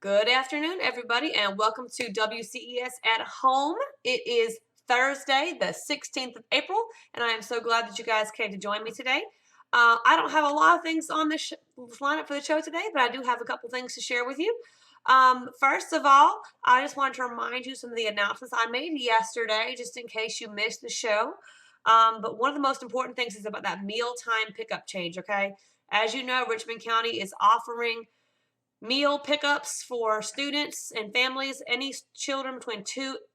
Good afternoon, everybody, and welcome to WCES at Home. It is Thursday, the 16th of April, and I am so glad that you guys came to join me today. I don't have a lot of things on the lineup for the show today, but I do have a couple things to share with you. First of all, I just wanted to remind you some of the announcements I made yesterday, just in case you missed the show. But one of the most important things is about that mealtime pickup change, okay? As you know, Richmond County is offering meal pickups for students and families. Any children between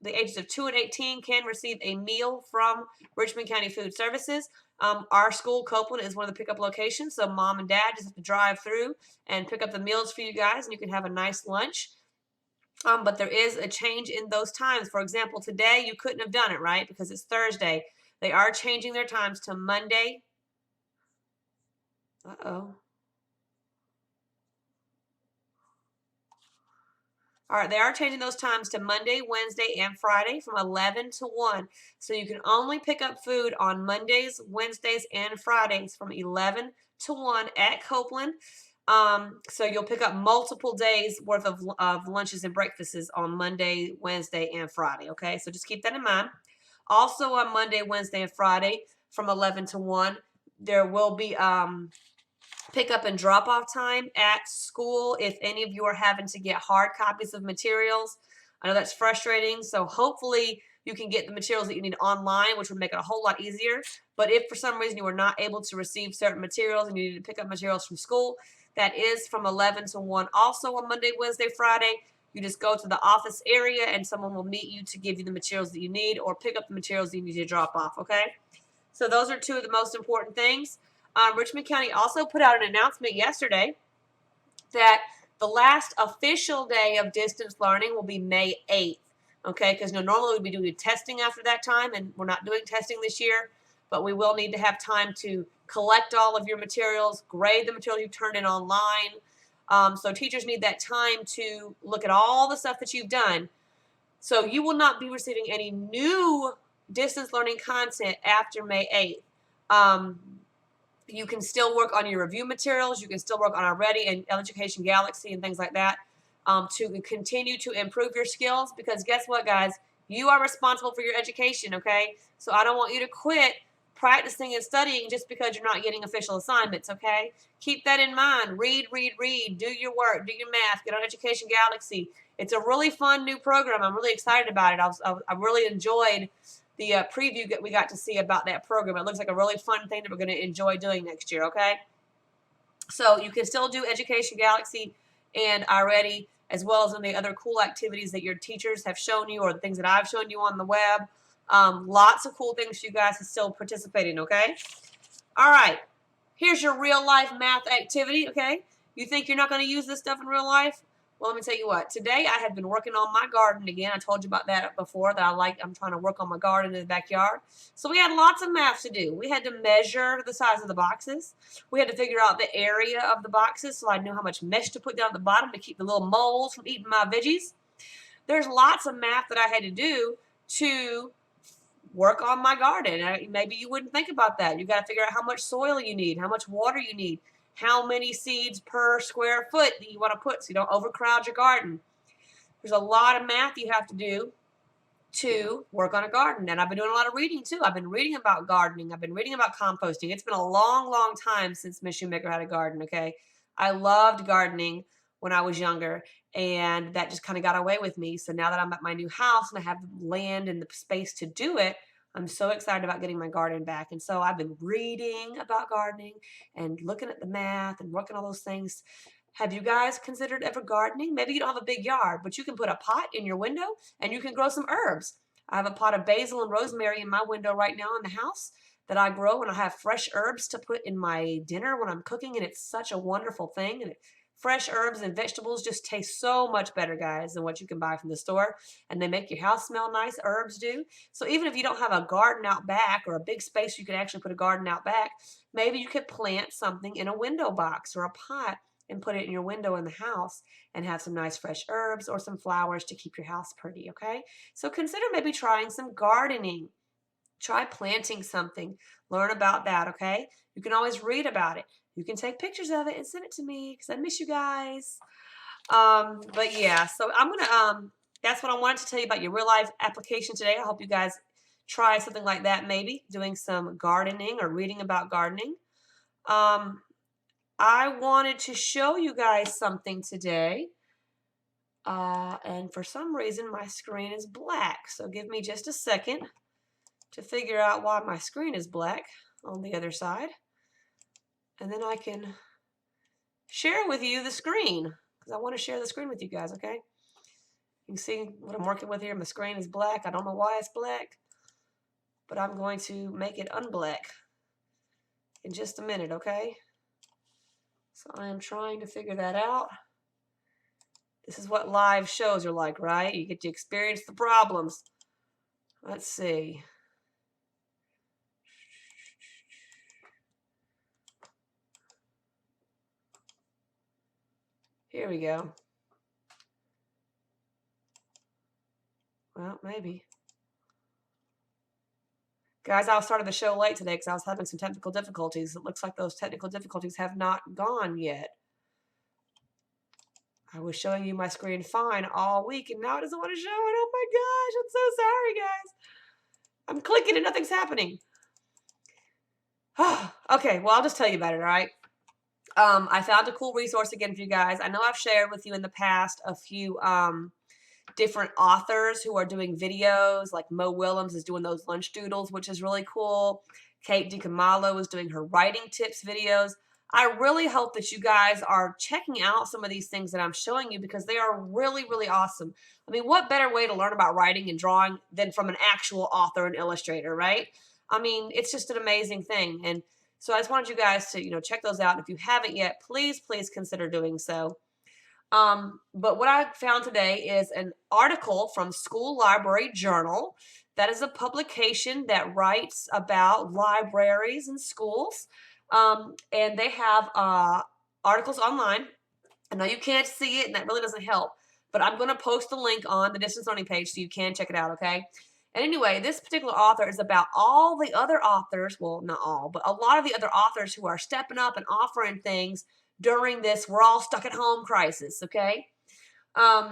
the ages of 2 and 18 can receive a meal from Richmond County Food Services. Our school, Copeland, is one of the pickup locations, so mom and dad just have to drive through and pick up the meals for you guys, and you can have a nice lunch. But there is a change in those times. For example, today you couldn't have done it, right? Because it's Thursday. They are changing their times to Monday. Uh-oh. All right, they are changing those times to Monday, Wednesday, and Friday from 11 to 1. So you can only pick up food on Mondays, Wednesdays, and Fridays from 11 to 1 at Copeland. So you'll pick up multiple days worth of lunches and breakfasts on Monday, Wednesday, and Friday, okay? So just keep that in mind. Also on Monday, Wednesday, and Friday from 11 to 1, there will be pick up and drop off time at school if any of you are having to get hard copies of materials. I know that's frustrating, so hopefully you can get the materials that you need online, which would make it a whole lot easier. But if for some reason you were not able to receive certain materials and you need to pick up materials from school, that is from 11 to 1. Also on Monday, Wednesday, Friday, you just go to the office area and someone will meet you to give you the materials that you need or pick up the materials that you need to drop off, okay? So those are two of the most important things. Richmond County also put out an announcement yesterday that the last official day of distance learning will be May 8th, okay? Because normally we'd be doing testing after that time, and we're not doing testing this year, but we will need to have time to collect all of your materials, grade the material you've turned in online. So teachers need that time to look at all the stuff that you've done. So you will not be receiving any new distance learning content after May 8th. You can still work on your review materials. You can still work on our Ready and Education Galaxy and things like that to continue to improve your skills, because guess what, guys? You are responsible for your education, okay? So I don't want you to quit practicing and studying just because you're not getting official assignments, okay? Keep that in mind. Read, read, read. Do your work. Do your math. Get on Education Galaxy. It's a really fun new program. I'm really excited about it. I really enjoyed the preview that we got to see about that program. It looks like a really fun thing that we're going to enjoy doing next year, okay? So you can still do Education Galaxy and iReady, as well as any other cool activities that your teachers have shown you or the things that I've shown you on the web. Lots of cool things for you guys to still participate in, okay? All right. Here's your real life math activity, okay? You think you're not going to use this stuff in real life? Well, let me tell you what. Today I have been working on my garden again. I told you about that before, that I'm trying to work on my garden in the backyard. So we had lots of math to do. We had to measure the size of the boxes. We had to figure out the area of the boxes so I knew how much mesh to put down at the bottom to keep the little moles from eating my veggies. There's lots of math that I had to do to work on my garden. Maybe you wouldn't think about that. You got to figure out how much soil you need, how much water you need, how many seeds per square foot that you want to put so you don't overcrowd your garden. There's a lot of math you have to do to work on a garden. And I've been doing a lot of reading too. I've been reading about gardening. I've been reading about composting. It's been a long, long time since Miss Shoemaker had a garden, okay? I loved gardening when I was younger, and that just kind of got away with me. So now that I'm at my new house and I have the land and the space to do it, I'm so excited about getting my garden back. And so I've been reading about gardening and looking at the math and working all those things. Have you guys considered ever gardening? Maybe you don't have a big yard, but you can put a pot in your window and you can grow some herbs. I have a pot of basil and rosemary in my window right now in the house that I grow, and I have fresh herbs to put in my dinner when I'm cooking, and it's such a wonderful thing. And fresh herbs and vegetables just taste so much better, guys, than what you can buy from the store, and they make your house smell nice. Herbs do. So even if you don't have a garden out back or a big space you could actually put a garden out back, maybe you could plant something in a window box or a pot and put it in your window in the house and have some nice fresh herbs or some flowers to keep your house pretty, okay? So consider maybe trying some gardening. Try planting something. Learn about that, okay? You can always read about it. You can take pictures of it and send it to me because I miss you guys. But yeah, so I'm gonna that's what I wanted to tell you about your real life application today. I hope you guys try something like that, maybe doing some gardening or reading about gardening. I wanted to show you guys something today. And for some reason my screen is black. So give me just a second to figure out why my screen is black on the other side. And then I can share with you the screen, because I want to share the screen with you guys, okay? You can see what I'm working with here. My screen is black. I don't know why it's black, but I'm going to make it unblack in just a minute, okay? So I am trying to figure that out. This is what live shows are like, right? You get to experience the problems. Let's see. Here we go. Well, maybe. Guys, I started the show late today because I was having some technical difficulties. It looks like those technical difficulties have not gone yet. I was showing you my screen fine all week, and now it doesn't want to show it. Oh my gosh, I'm so sorry, guys. I'm clicking and nothing's happening. Okay, well, I'll just tell you about it, all right? I found a cool resource again for you guys. I know I've shared with you in the past a few different authors who are doing videos, like Mo Willems is doing those lunch doodles, which is really cool. Kate DiCamalo is doing her writing tips videos. I really hope that you guys are checking out some of these things that I'm showing you, because they are really, really awesome. I mean, what better way to learn about writing and drawing than from an actual author and illustrator, right? I mean, it's just an amazing thing. And so I just wanted you guys to, check those out. And if you haven't yet, please, please consider doing so. But what I found today is an article from School Library Journal. That is a publication that writes about libraries and schools. And they have articles online. I know you can't see it, and that really doesn't help. But I'm going to post the link on the distance learning page so you can check it out, okay? And anyway, this particular author is about all the other authors, well, not all, but a lot of the other authors who are stepping up and offering things during this we're all stuck at home crisis, okay?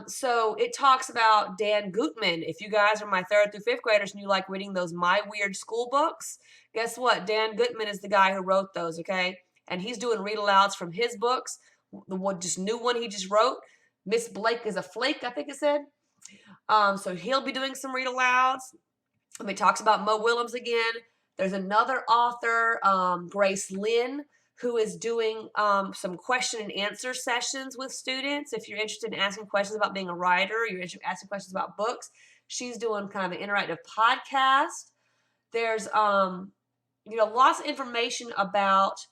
So it talks about Dan Gutman. If you guys are my 3rd through 5th graders and you like reading those My Weird School books, guess what? Dan Gutman is the guy who wrote those, okay? And he's doing read-alouds from his books. The one, just new one he just wrote, Miss Blake is a Flake, I think it said. So he'll be doing some read-alouds. He talks about Mo Willems again. There's another author, Grace Lynn, who is doing some question and answer sessions with students. If you're interested in asking questions about being a writer, you're interested in asking questions about books, she's doing kind of an interactive podcast. There's, lots of information about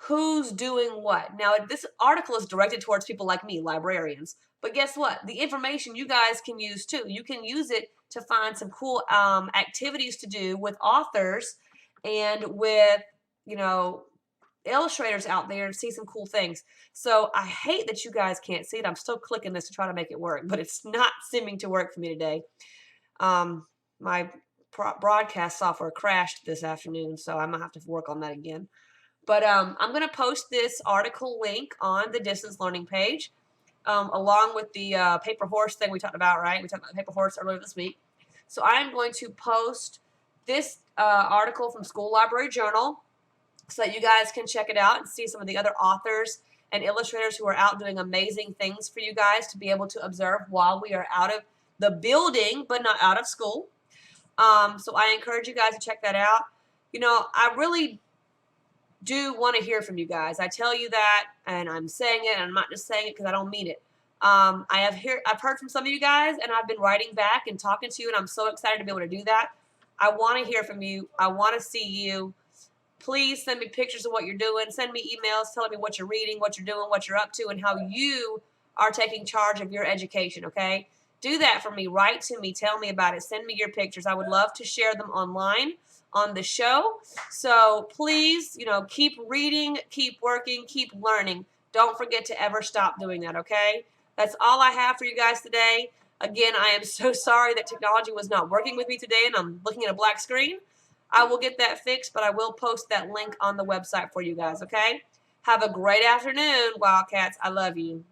who's doing what. Now, this article is directed towards people like me, librarians. But guess what? The information you guys can use too. You can use it to find some cool activities to do with authors and with, illustrators out there, and see some cool things. So I hate that you guys can't see it. I'm still clicking this to try to make it work, but it's not seeming to work for me today. My broadcast software crashed this afternoon, so I'm gonna have to work on that again. But I'm going to post this article link on the distance learning page, along with the paper horse thing we talked about, right? We talked about the paper horse earlier this week. So I'm going to post this article from School Library Journal so that you guys can check it out and see some of the other authors and illustrators who are out doing amazing things for you guys to be able to observe while we are out of the building, but not out of school. So I encourage you guys to check that out. I really do want to hear from you guys. I tell you that, and I'm saying it, and I'm not just saying it because I don't mean it. I've heard from some of you guys, and I've been writing back and talking to you, and I'm so excited to be able to do that. I want to hear from you. I want to see you. Please send me pictures of what you're doing. Send me emails telling me what you're reading, what you're doing, what you're up to, and how you are taking charge of your education, okay? Do that for me. Write to me. Tell me about it. Send me your pictures. I would love to share them online on the show. So please, keep reading, keep working, keep learning. Don't forget to ever stop doing that, okay? That's all I have for you guys today. Again, I am so sorry that technology was not working with me today and I'm looking at a black screen. I will get that fixed, but I will post that link on the website for you guys, okay? Have a great afternoon, Wildcats. I love you.